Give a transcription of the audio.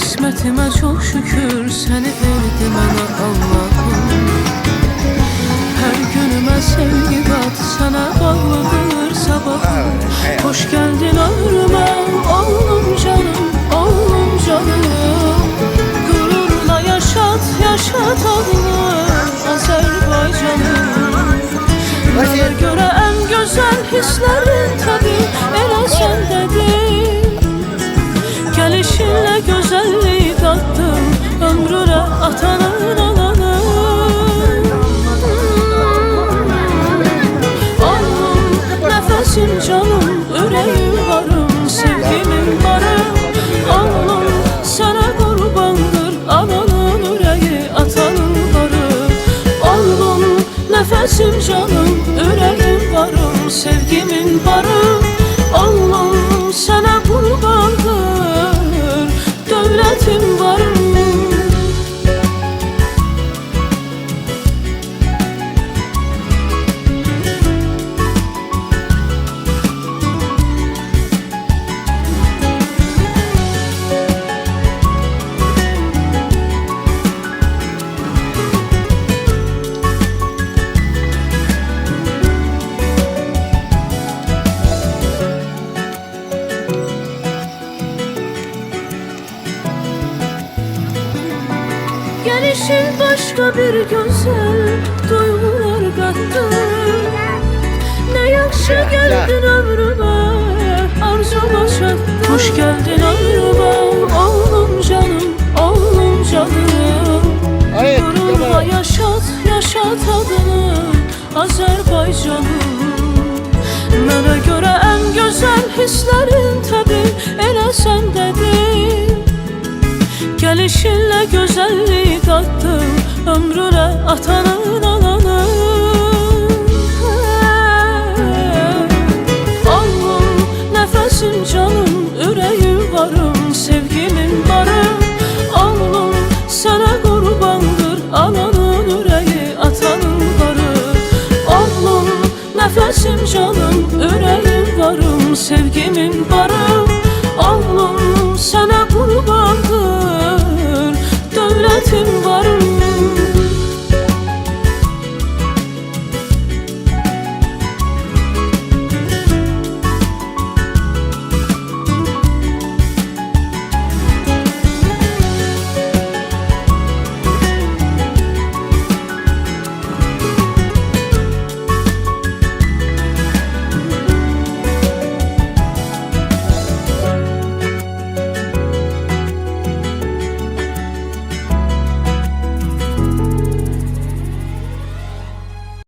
Kısmetime çok şükür seni verdi bana Allah'ım. Her günüme sevgi kat, sana bağlıdır sabahım. Hoş geldin ömrüme oğlum canım, oğlum canım. Gururla yaşat, yaşat adını Azerbaycanım. Bana göre en güzel hislerin tabi elə sendedir. Gelişinle güzelliği kattım ömrüne atanın alanı. Oğlum nefesim canım, yüreğim varım, sevgimin varım. Oğlum sana kurbandır ananın yüreği, atanın varım. Oğlum nefesim canım, yüreğim varım, sevgimin varım. Oğlum sana kurbandır devletim varım. Gelişin başka bir güzel duygular kattı. Ne yakşı geldin ömrüme, arzuma çattı. Hoş geldin ömrüme oğlum canım, oğlum canım. Gururla yaşat, yaşat adını Azerbaycanım. Bana göre en güzel hislerin tabi elə sendedir. Gelişinle güzelliği kattım ömrüne atanın